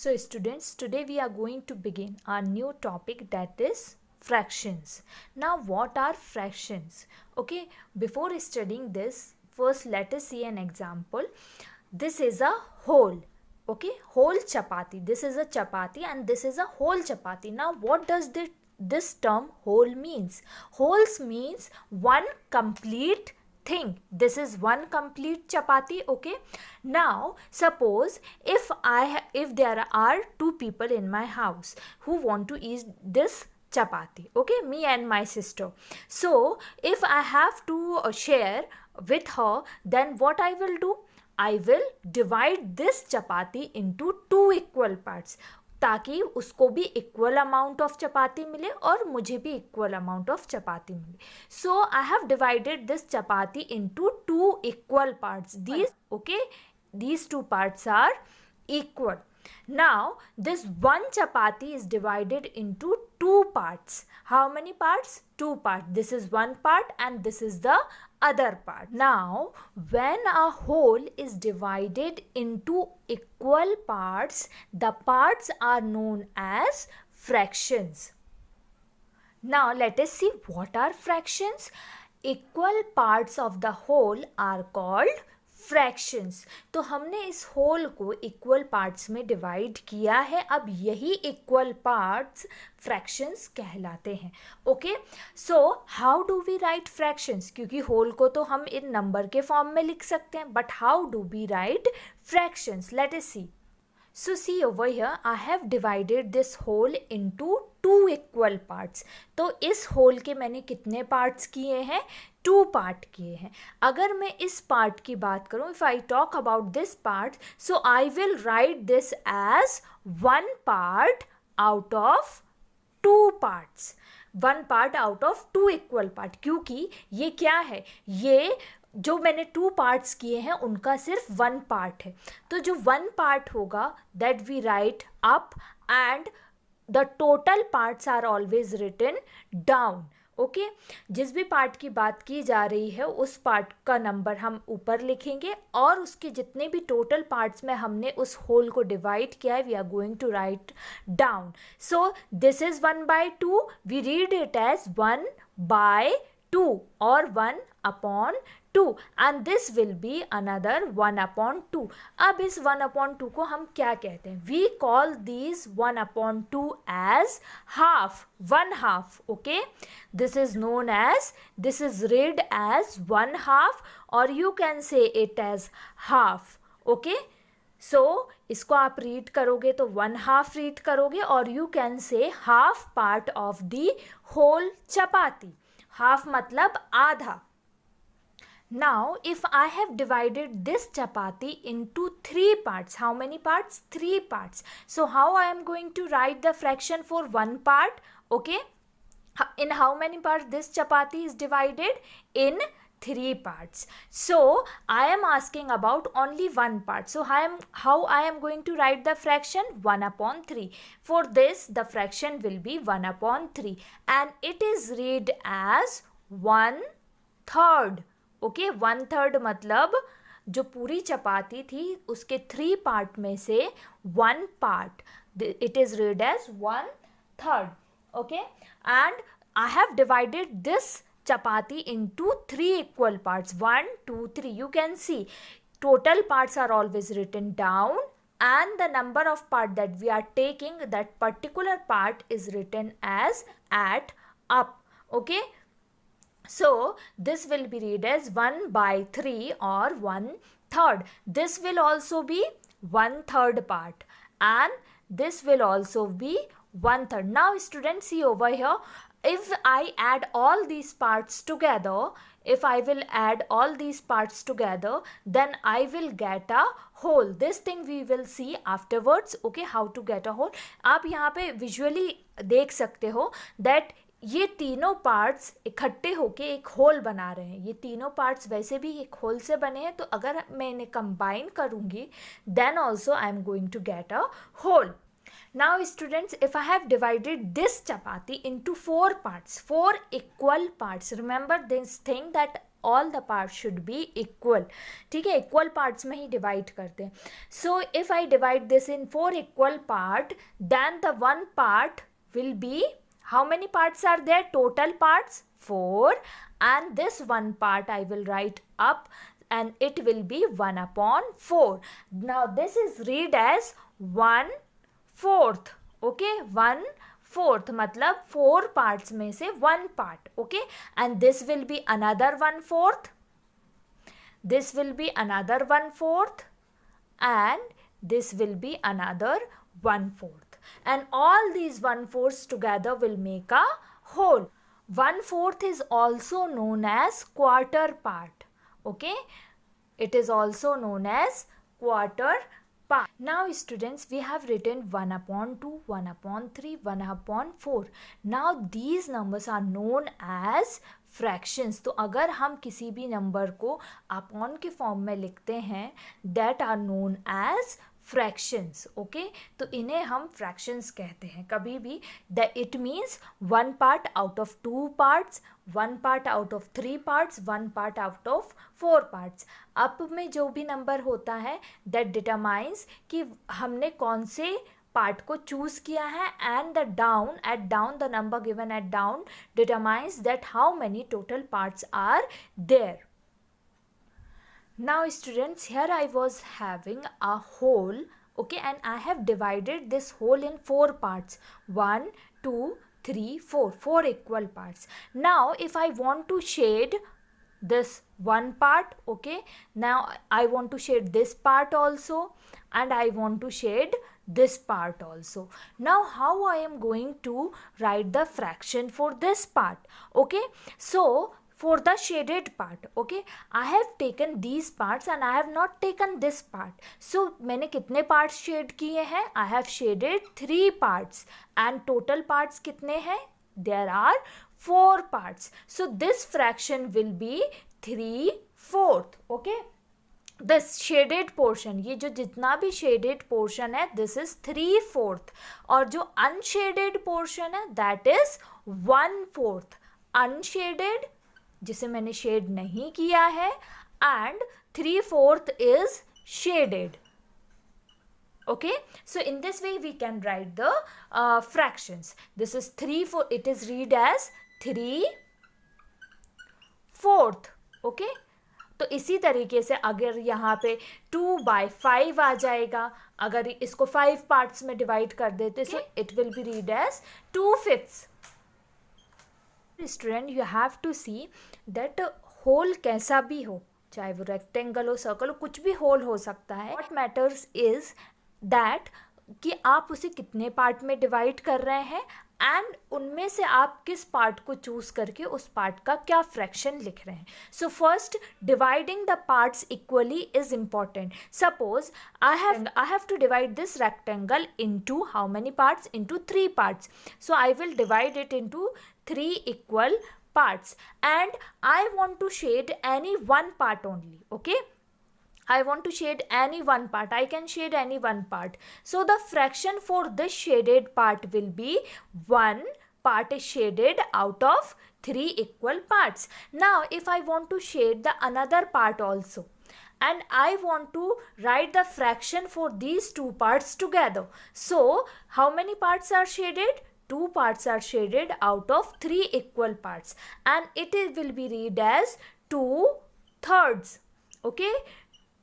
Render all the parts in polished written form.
So students, today we are going to begin our new topic, that is fractions. Now what are fractions? Okay, before studying this, first let us see an example. This is a whole. Okay, whole chapati. This is a chapati and this is a whole chapati. Now what does this term whole means? Wholes means one complete thing. This is one complete chapati. Okay, now suppose if there are two people in my house who want to eat this chapati, okay, me and my sister. So if I have to share with her, then what I will do, I will divide this chapati into two equal parts, ताकि उसको भी equal amount of chapati मिले और मुझे भी equal amount of chapati मिले. So I have divided this chapati into two equal parts. These two parts are equal. Now this one chapati is divided into two parts. How many parts? Two parts. This is one part and this is the other part. Now when a whole is divided into equal parts, the parts are known as fractions. Now let us see what are fractions. Equal parts of the whole are called fractions. तो हमने इस whole को equal parts में divide किया है. अब यही equal parts fractions कहलाते हैं. Okay, so how do we write fractions? क्योंकि होल को तो हम इन नंबर के फॉर्म में लिख सकते हैं, but how do we write fractions? Let us see. So see over here, I have divided this whole into two equal parts. तो इस whole के मैंने कितने parts किए हैं? टू पार्ट किए हैं. अगर मैं इस पार्ट की बात करूं, if I talk about this part, so I will write this as one part out of two parts. One part out of two equal part. क्योंकि ये क्या है? ये जो मैंने टू पार्ट्स किए हैं उनका सिर्फ वन पार्ट है. तो जो वन पार्ट होगा that we write up and the total parts are always written down. Okay, जिस भी पार्ट की बात की जा रही है उस पार्ट का नंबर हम ऊपर लिखेंगे और उसके जितने भी टोटल पार्ट्स में हमने उस होल को डिवाइड किया है we are going to write down. So this is 1/2. We read it as 1/2 और 1/2 and this will be another 1/2. अब इस 1/2 को हम क्या कहते हैं? We call these 1/2 as half, 1/2. Okay, this is known as, this is read as 1/2 or you can say it as half. Okay, so इसको आप रीड करोगे तो 1/2 रीड करोगे और you can say half part of the whole chapati. Half मतलब आधा. Now if I have divided this chapati into three parts, how many parts? Three parts. So how I am going to write the fraction for one part? Okay, in how many parts this chapati is divided? In three parts. So I am asking about only one part. So how I am going to write the fraction? 1/3. For this the fraction will be 1/3 and it is read as 1/3. Okay, 1/3 मतलब जो पूरी चपाती थी उसके 3 part में से 1 part, it is read as 1/3. Okay, and I have divided this chapati into 3 equal parts, 1 2 3. You can see total parts are always written down and the number of part that we are taking, that particular part is written as at up. Okay, so this will be read as 1/3 or 1/3. This will also be 1/3 part and this will also be 1/3. Now students, see over here, if I add all these parts together, if I will add all these parts together, then I will get a whole. This thing we will see afterwards. Okay, how to get a whole. आप यहाँ पे visually देख सकते हो that ये तीनों parts इकट्ठे होके एक होल बना रहे हैं. ये तीनों पार्ट्स वैसे भी एक होल से बने हैं, तो अगर मैं इन्हें कंबाइन करूँगी then also I am going to get a whole. Now students, if I have divided this chapati into 4 parts, 4 equal parts, remember this thing that all the part should be equal. ठीक है, equal parts में ही divide करते हैं. So if I divide this in 4 equal part, then the one part will be, how many parts are there? Total parts 4, and this one part I will write up and it will be 1/4. Now this is read as 1/4. okay, 1/4 मतलब 4 parts में से 1 part. okay, and this will be another 1/4, this will be another 1/4, and this will be another 1/4, and all these 1/4s together will make a whole. 1/4 is also known as quarter part. okay, it is also known as quarter part. Now students, we have written 1/2, 1/3, 1/4. Now these numbers are known as fractions. तो अगर हम किसी भी number को upon के form में लिखते हैं, that are known as fractions. Okay, तो इन्हें हम फ्रैक्शंस कहते हैं. कभी भी it means 1 part out of 2 parts, 1 part out of 3 parts, 1 part out of 4 parts. Up में जो भी नंबर होता है दैट डिटरमाइंस कि हमने कौन से पार्ट को चूज किया है, and the down at down the number given at down determines that how many total parts are there. Now students, here I was having a whole, okay, and I have divided this whole in 4 parts. 1, 2, 3, 4 equal parts. Now if I want to shade this one part, okay, now I want to shade this part also, and I want to shade this part also. Now how I am going to write the fraction for this part? Okay, so for the shaded part, okay, I have taken these parts and I have not taken this part. So मैंने कितने parts shade किए हैं? I have shaded 3 parts, and total parts कितने हैं? There are 4 parts. So this fraction will be 3/4. okay, this shaded portion, ये जो जितना भी shaded portion है, this is 3/4, और जो unshaded portion है that is 1/4. unshaded जिसे मैंने शेड नहीं किया है, and 3/4 is shaded. okay, so in this way we can write the fractions. This is 3/4, it is read as 3/4. okay, तो इसी तरीके से अगर यहाँ पे 2/5 आ जाएगा, अगर इसको 5 पार्ट्स में डिवाइड कर देते, so it will be read as 2/5. Student, you have to see that whole कैसा भी हो, चाहे वो रेक्टेंगल हो, सर्कल हो, कुछ भी होल हो सकता है. व्हाट मैटर्स इज दैट कि आप उसे कितने पार्ट में डिवाइड कर रहे हैं, एंड उनमें से आप किस पार्ट को चूज करके उस पार्ट का क्या फ्रैक्शन लिख रहे हैं. So first, dividing the parts equally is important. Suppose I have to divide this rectangle into how many parts? Into 3 parts. So I will divide it into 3 equal parts, and I want to shade any one part only. okay, I want to shade any one part. I can shade any one part. So the fraction for this shaded part will be 1 part is shaded out of 3 equal parts. Now if I want to shade the another part also, and I want to write the fraction for these 2 parts together, so how many parts are shaded? 2 parts are shaded out of 3 equal parts, and it will be read as 2/3. okay,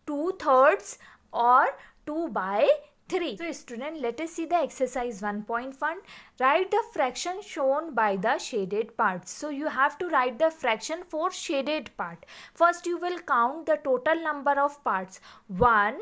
2/3 or 2/3. So student, let us see the exercise 1.1. Write the fraction shown by the shaded parts. So you have to write the fraction for shaded part. First you will count the total number of parts. 1,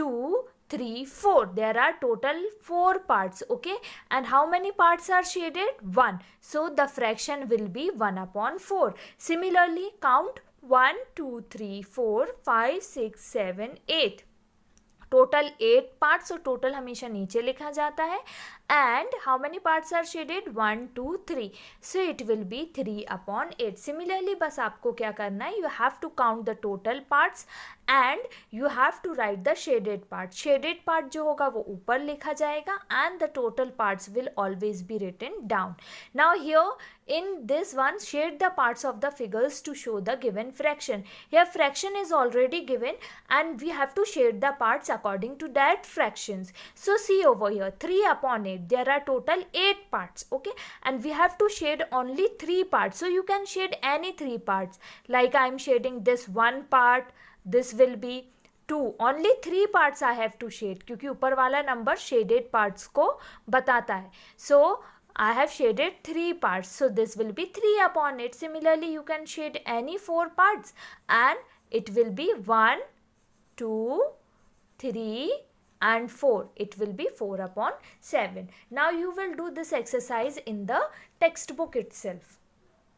2, 3, 4. There are total 4 parts. okay, and how many parts are shaded? 1. So the fraction will be 1/4. Similarly, count 1, 2, 3, 4, 5, 6, 7, 8. Total 8 parts, और total हमेशा नीचे लिखा जाता है. And how many parts are shaded? 1, 2, 3. So it will be 3/8. Similarly बस आपको क्या करना है, you have to count the total parts and you have to write the shaded part. Shaded part जो होगा वो ऊपर लिखा जाएगा, and the total parts will always be written down. Now here In this one, shade the parts of the figures to show the given fraction. Here fraction is already given and we have to shade the parts according to that fractions. So see over here, 3 upon 8, there are total 8 parts, okay, and we have to shade only 3 parts. So you can shade any 3 parts, like I am shading this one part, this will be 2, only 3 parts I have to shade, क्योंकि ऊपर वाला number shaded parts को बताता है. So I have shaded 3 parts, so this will be 3 upon 8. Similarly, you can shade any 4 parts and it will be 1, 2, 3 and 4. It will be 4 upon 7. Now you will do this exercise in the textbook itself.